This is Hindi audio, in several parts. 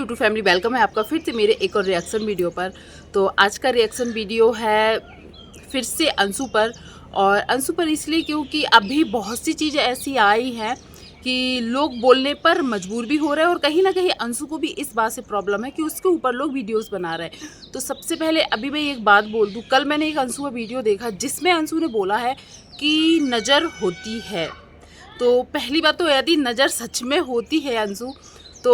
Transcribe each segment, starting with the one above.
यूट्यूब फैमिली, वेलकम है आपका फिर से मेरे एक और रिएक्शन वीडियो पर। तो आज का रिएक्शन वीडियो है फिर से अंशु पर। और अंशु पर इसलिए क्योंकि अभी बहुत सी चीज़ें ऐसी आई हैं कि लोग बोलने पर मजबूर भी हो रहे हैं, और कहीं ना कहीं अंशु को भी इस बात से प्रॉब्लम है कि उसके ऊपर लोग वीडियोस बना रहे हैं। तो सबसे पहले अभी मैं एक बात बोल दूँ, कल मैंने एक अंशु का वीडियो देखा जिसमें अंशु ने बोला है कि नज़र होती है। तो पहली बात तो यदि नज़र सच में होती है अंशु, तो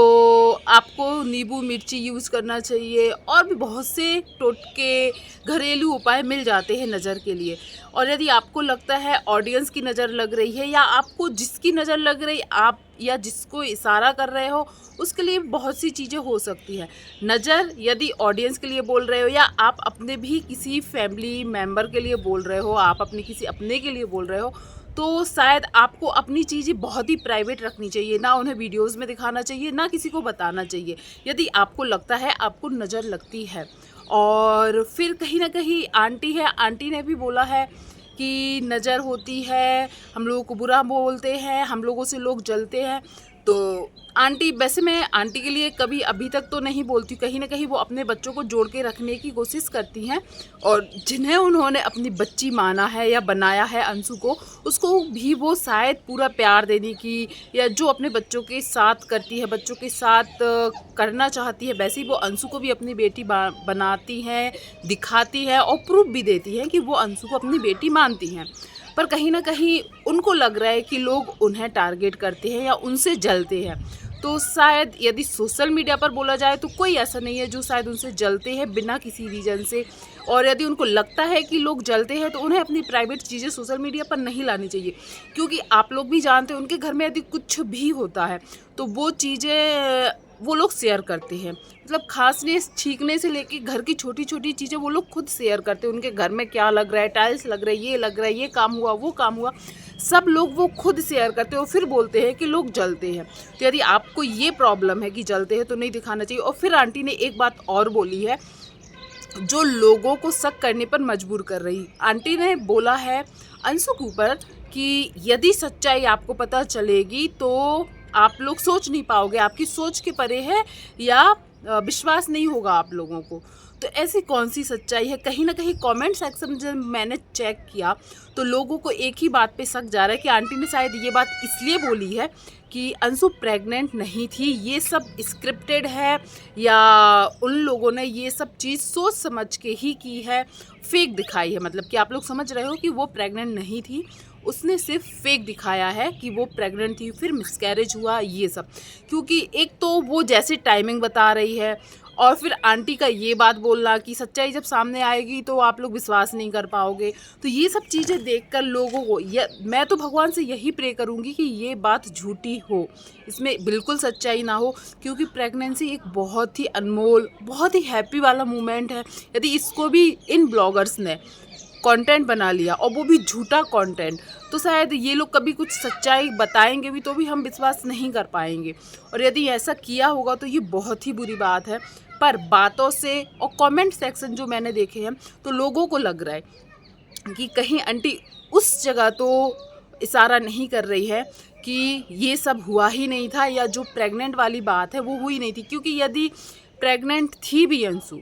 आपको नींबू मिर्ची यूज़ करना चाहिए, और भी बहुत से टोटके घरेलू उपाय मिल जाते हैं नज़र के लिए। और यदि आपको लगता है ऑडियंस की नज़र लग रही है, या आपको जिसकी नज़र लग रही आप या जिसको इशारा कर रहे हो, उसके लिए बहुत सी चीज़ें हो सकती हैं। नज़र यदि ऑडियंस के लिए बोल रहे हो, या आप अपने भी किसी फैमिली मेम्बर के लिए बोल रहे हो, आप अपने किसी अपने के लिए बोल रहे हो, तो शायद आपको अपनी चीज़ें बहुत ही प्राइवेट रखनी चाहिए, ना उन्हें वीडियोस में दिखाना चाहिए, ना किसी को बताना चाहिए यदि आपको लगता है आपको नज़र लगती है। और फिर कहीं ना कहीं आंटी है, आंटी ने भी बोला है कि नज़र होती है, हम लोगों को बुरा बोलते हैं, हम लोगों से लोग जलते हैं। तो आंटी, वैसे मैं आंटी के लिए कभी अभी तक तो नहीं बोलती, कहीं ना कहीं वो अपने बच्चों को जोड़ के रखने की कोशिश करती हैं, और जिन्हें उन्होंने अपनी बच्ची माना है या बनाया है अंशु को, उसको भी वो शायद पूरा प्यार देने की, या जो अपने बच्चों के साथ करती है, बच्चों के साथ करना चाहती है, वैसे ही वो अंशु को भी अपनी बेटी बनाती हैं, दिखाती है, और प्रूफ भी देती है कि वो अंशु को अपनी बेटी मानती हैं। पर कहीं ना कहीं उनको लग रहा है कि लोग उन्हें टारगेट करते हैं या उनसे जलते हैं। तो शायद यदि सोशल मीडिया पर बोला जाए तो कोई ऐसा नहीं है जो शायद उनसे जलते हैं बिना किसी रीज़न से। और यदि उनको लगता है कि लोग जलते हैं तो उन्हें अपनी प्राइवेट चीज़ें सोशल मीडिया पर नहीं लानी चाहिए, क्योंकि आप लोग भी जानते हैं उनके घर में यदि कुछ भी होता है तो वो चीज़ें वो लोग शेयर करते हैं। मतलब खांसने छींकने से लेके घर की छोटी छोटी चीज़ें वो लोग खुद शेयर करते हैं। उनके घर में क्या लग रहा है, टाइल्स लग रहा है, ये लग रहा है, ये काम हुआ, वो काम हुआ, सब लोग वो खुद शेयर करते हैं, और फिर बोलते हैं कि लोग जलते हैं। तो यदि आपको ये प्रॉब्लम है कि जलते हैं तो नहीं दिखाना चाहिए। और फिर आंटी ने एक बात और बोली है जो लोगों को शक करने पर मजबूर कर रही। आंटी ने बोला है अंशु के ऊपर कि यदि सच्चाई आपको पता चलेगी तो आप लोग सोच नहीं पाओगे, आपकी सोच के परे है, या विश्वास नहीं होगा आप लोगों को। तो ऐसी कौन सी सच्चाई है? कहीं ना कहीं कमेंट सेक्शन में जब मैंने चेक किया तो लोगों को एक ही बात पे शक जा रहा है कि आंटी ने शायद ये बात इसलिए बोली है कि अंशु प्रेग्नेंट नहीं थी, ये सब स्क्रिप्टेड है, या उन लोगों ने ये सब चीज़ सोच समझ के ही की है, फेक दिखाई है। मतलब कि आप लोग समझ रहे हो कि वो प्रेग्नेंट नहीं थी, उसने सिर्फ फेक दिखाया है कि वो प्रेग्नेंट थी, फिर मिसकैरेज हुआ, ये सब। क्योंकि एक तो वो जैसे टाइमिंग बता रही है, और फिर आंटी का ये बात बोलना कि सच्चाई जब सामने आएगी तो आप लोग विश्वास नहीं कर पाओगे। तो ये सब चीज़ें देखकर लोगों को मैं तो भगवान से यही प्रे करूँगी कि ये बात झूठी हो, इसमें बिल्कुल सच्चाई ना हो। क्योंकि प्रेगनेंसी एक बहुत ही अनमोल, बहुत ही हैप्पी वाला मोमेंट है। यदि इसको भी इन ब्लॉगर्स ने कंटेंट बना लिया, और वो भी झूठा कंटेंट, तो शायद ये लोग कभी कुछ सच्चाई बताएंगे भी तो भी हम विश्वास नहीं कर पाएंगे। और यदि ऐसा किया होगा तो ये बहुत ही बुरी बात है। पर बातों से और कमेंट सेक्शन जो मैंने देखे हैं, तो लोगों को लग रहा है कि कहीं आंटी उस जगह तो इशारा नहीं कर रही है कि ये सब हुआ ही नहीं था, या जो प्रेग्नेंट वाली बात है वो हुई नहीं थी। क्योंकि यदि प्रेग्नेंट थी भी अंशु,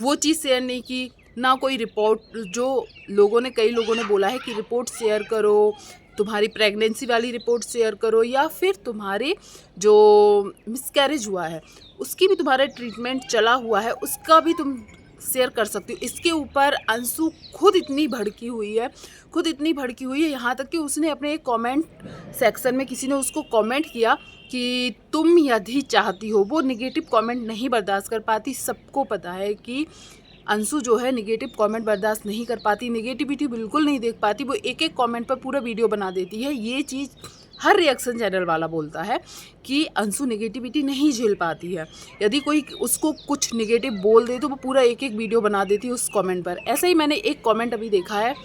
वो चीज़ शेयर नहीं की, ना कोई रिपोर्ट, जो लोगों ने, कई लोगों ने बोला है कि रिपोर्ट शेयर करो, तुम्हारी प्रेगनेंसी वाली रिपोर्ट शेयर करो, या फिर तुम्हारे जो मिसकैरेज हुआ है उसकी भी, तुम्हारा ट्रीटमेंट चला हुआ है उसका भी तुम शेयर कर सकती हो। इसके ऊपर अंशु खुद इतनी भड़की हुई है, खुद इतनी भड़की हुई है, यहाँ तक कि उसने अपने एक कमेंट सेक्शन में किसी ने उसको कमेंट किया कि तुम यदि चाहती हो, वो नेगेटिव कमेंट नहीं बर्दाश्त कर पाती। सबको पता है कि अंशु जो है नेगेटिव कमेंट बर्दाश्त नहीं कर पाती, नेगेटिविटी बिल्कुल नहीं देख पाती, वो एक एक कमेंट पर पूरा वीडियो बना देती है। ये चीज़ हर रिएक्शन चैनल वाला बोलता है कि अंशु नेगेटिविटी नहीं झेल पाती है। यदि कोई उसको कुछ नेगेटिव बोल दे तो वो पूरा एक एक वीडियो बना देती है उस कमेंट पर। ऐसा ही मैंने एक कमेंट अभी देखा है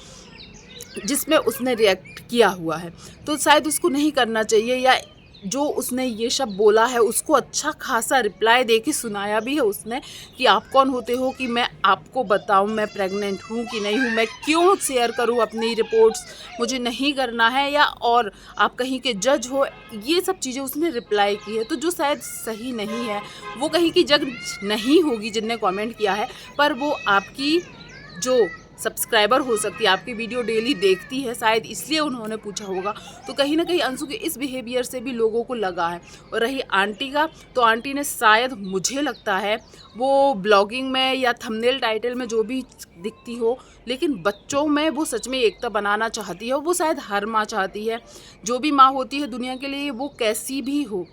जिसमें उसने रिएक्ट किया हुआ है, तो शायद उसको नहीं करना चाहिए, या जो उसने ये सब बोला है उसको अच्छा खासा रिप्लाई दे के सुनाया भी है उसने कि आप कौन होते हो कि मैं आपको बताऊं मैं प्रेग्नेंट हूं कि नहीं हूं, मैं क्यों शेयर करूं अपनी रिपोर्ट्स, मुझे नहीं करना है, या और आप कहीं के जज हो। ये सब चीज़ें उसने रिप्लाई की है, तो जो शायद सही नहीं है, वो कहीं की जज नहीं होगी जिनने कमेंट किया है, पर वो आपकी जो सब्सक्राइबर हो सकती है, आपकी वीडियो डेली देखती है, शायद इसलिए उन्होंने पूछा होगा। तो कहीं ना कहीं अंशु के इस बिहेवियर से भी लोगों को लगा है। और रही आंटी का, तो आंटी ने शायद, मुझे लगता है, वो ब्लॉगिंग में या थंबनेल टाइटल में जो भी दिखती हो, लेकिन बच्चों में वो सच में एकता बनाना चाहती है। वो शायद हर माँ चाहती है, जो भी माँ होती है दुनिया के लिए, वो कैसी भी हो,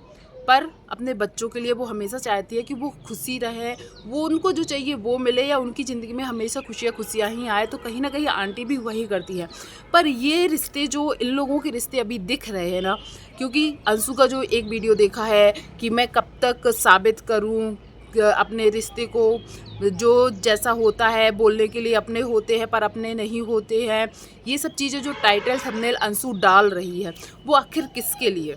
पर अपने बच्चों के लिए वो हमेशा चाहती है कि वो खुशी रहे, वो उनको जो चाहिए वो मिले, या उनकी ज़िंदगी में हमेशा खुशियाँ ही आए। तो कहीं ना कहीं आंटी भी वही करती है। पर ये रिश्ते, जो इन लोगों के रिश्ते अभी दिख रहे हैं ना, क्योंकि अंशु का जो एक वीडियो देखा है कि मैं कब तक साबित करूं अपने रिश्ते को, जो जैसा होता है बोलने के लिए अपने होते हैं पर अपने नहीं होते हैं, ये सब चीज़ें जो टाइटल थंबनेल अंशु डाल रही है, वो आखिर किसके लिए?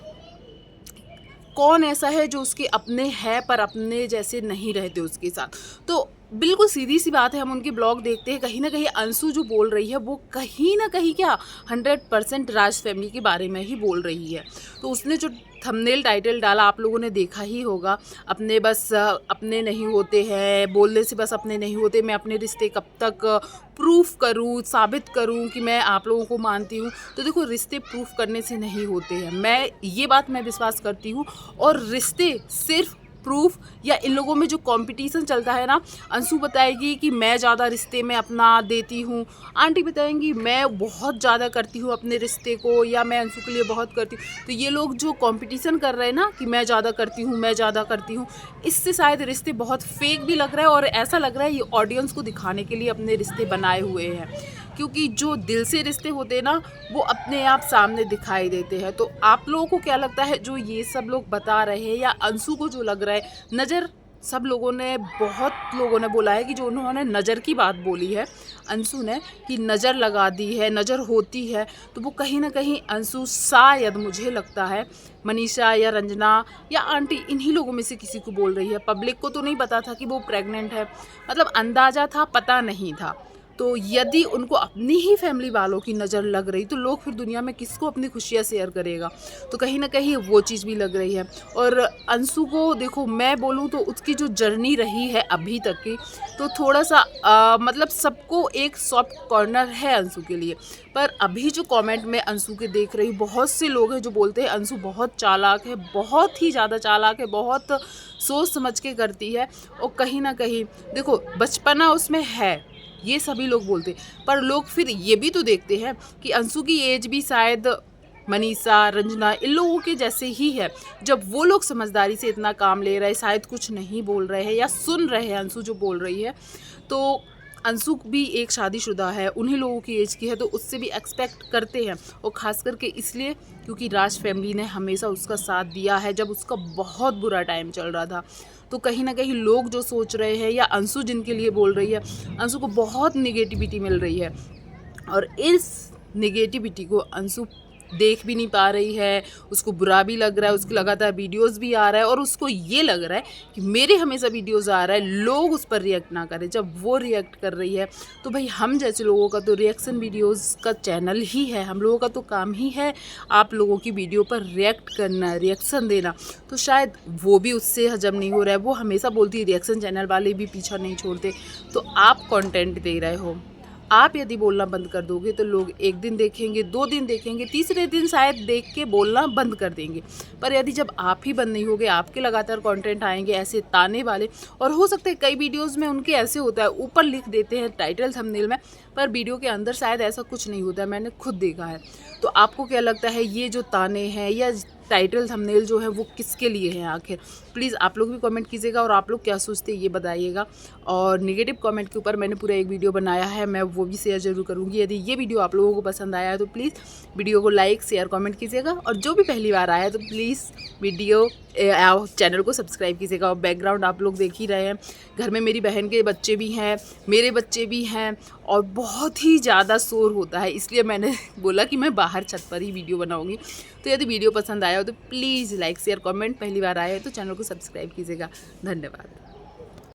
कौन ऐसा है जो उसके अपने है पर अपने जैसे नहीं रहते उसके साथ? तो बिल्कुल सीधी सी बात है, हम उनके ब्लॉग देखते हैं, कहीं ना कहीं अंशु जो बोल रही है वो कहीं ना कहीं क्या 100% राज फैमिली के बारे में ही बोल रही है। तो उसने जो थंबनेल टाइटल डाला आप लोगों ने देखा ही होगा, अपने बस अपने नहीं होते हैं, बोलने से बस अपने नहीं होते, मैं अपने रिश्ते कब तक प्रूफ करूं, साबित करूं कि मैं आप लोगों को मानती हूं। तो देखो, रिश्ते प्रूफ करने से नहीं होते हैं, मैं ये बात मैं विश्वास करती हूँ। और रिश्ते सिर्फ प्रूफ, या इन लोगों में जो कंपटीशन चलता है ना, अंशु बताएगी कि मैं ज़्यादा रिश्ते में अपना देती हूँ, आंटी बताएंगी मैं बहुत ज़्यादा करती हूँ अपने रिश्ते को, या मैं अंशु के लिए बहुत करती हूँ। तो ये लोग जो कंपटीशन कर रहे हैं ना कि मैं ज़्यादा करती हूँ, मैं ज़्यादा करती हूँ, इससे शायद रिश्ते बहुत फेक भी लग रहा है, और ऐसा लग रहा है ये ऑडियंस को दिखाने के लिए अपने रिश्ते बनाए हुए हैं। क्योंकि जो दिल से रिश्ते होते हैं ना, वो अपने आप सामने दिखाई देते हैं। तो आप लोगों को क्या लगता है, जो ये सब लोग बता रहे हैं, या अंशु को जो लग रहा है, नज़र, सब लोगों ने, बहुत लोगों ने बोला है कि जो उन्होंने नज़र की बात बोली है अंशु ने, कि नज़र लगा दी है, नज़र होती है, तो वो कहीं ना कहीं अंशु शायद, मुझे लगता है, मनीषा या रंजना या आंटी, इन्हीं लोगों में से किसी को बोल रही है। पब्लिक को तो नहीं पता था कि वो प्रेग्नेंट है, मतलब अंदाज़ा था, पता नहीं था। तो यदि उनको अपनी ही फैमिली वालों की नज़र लग रही, तो लोग फिर दुनिया में किसको अपनी खुशियाँ शेयर करेगा? तो कहीं ना कहीं वो चीज़ भी लग रही है। और अंशु को देखो, मैं बोलूँ तो उसकी जो जर्नी रही है अभी तक की, तो थोड़ा सा मतलब सबको एक सॉफ्ट कॉर्नर है अंशु के लिए। पर अभी जो कमेंट में अंशु के देख रही, बहुत से लोग हैं जो बोलते हैं अंशु बहुत चालाक है, बहुत ही ज़्यादा चालाक है, बहुत सोच समझ के करती है। और कहीं ना कहीं देखो, बचपना उसमें है, ये सभी लोग बोलते, पर लोग फिर ये भी तो देखते हैं कि अंशु की एज भी शायद मनीषा, रंजना, इन लोगों के जैसे ही है। जब वो लोग समझदारी से इतना काम ले रहे हैं, शायद कुछ नहीं बोल रहे हैं या सुन रहे हैं अंशु जो बोल रही है, तो अंशु भी एक शादीशुदा है, उन्हीं लोगों की एज की है, तो उससे भी एक्सपेक्ट करते हैं। और ख़ास करके इसलिए क्योंकि राज फैमिली ने हमेशा उसका साथ दिया है जब उसका बहुत बुरा टाइम चल रहा था। तो कहीं ना कहीं लोग जो सोच रहे हैं, या अंशु जिनके लिए बोल रही है, अंशु को बहुत निगेटिविटी मिल रही है, और इस निगेटिविटी को अंशु देख भी नहीं पा रही है, उसको बुरा भी लग रहा है, उसके लगातार वीडियोस भी आ रहा है, और उसको ये लग रहा है कि मेरे हमेशा वीडियोस आ रहा है, लोग उस पर रिएक्ट ना करें। जब वो रिएक्ट कर रही है, तो भाई हम जैसे लोगों का तो रिएक्शन वीडियोस का चैनल ही है, हम लोगों का तो काम ही है आप लोगों की वीडियो पर रिएक्ट करना, रिएक्शन देना। तो शायद वो भी उससे हजम नहीं हो रहा है। वो हमेशा बोलती है रिएक्शन चैनल वाले भी पीछा नहीं छोड़ते। तो आप कंटेंट दे रहे हो, आप यदि बोलना बंद कर दोगे तो लोग एक दिन देखेंगे, 2 दिन देखेंगे, तीसरे दिन शायद देख के बोलना बंद कर देंगे। पर यदि जब आप ही बंद नहीं होगे, आपके लगातार कंटेंट आएंगे ऐसे ताने वाले, और हो सकता है कई वीडियोस में उनके ऐसे होता है, ऊपर लिख देते हैं टाइटल थंबनेल में, पर वीडियो के अंदर शायद ऐसा कुछ नहीं होता है, मैंने खुद देखा है। तो आपको क्या लगता है, ये जो ताने हैं या टाइटल थंबनेल जो है वो किसके लिए है आखिर? प्लीज़ आप लोग भी कमेंट कीजिएगा, और आप लोग क्या सोचते हैं ये बताइएगा। और नेगेटिव कमेंट के ऊपर मैंने पूरा एक वीडियो बनाया है, मैं वो भी शेयर जरूर करूँगी। यदि ये वीडियो आप लोगों को पसंद आया है तो प्लीज़ वीडियो को लाइक, शेयर, कमेंट कीजिएगा, और जो भी पहली बार आया है तो प्लीज़ वीडियो चैनल को सब्सक्राइब कीजिएगा। और बैकग्राउंड आप लोग देख ही रहे हैं, घर में मेरी बहन के बच्चे भी हैं, मेरे बच्चे भी हैं, और बहुत ही ज़्यादा शोर होता है, इसलिए मैंने बोला कि मैं बाहर छत पर ही वीडियो बनाऊँगी। तो यदि वीडियो पसंद आया हो तो प्लीज़ लाइक शेयर कमेंट, पहली बार आए हैं तो चैनल को सब्सक्राइब कीजिएगा। धन्यवाद।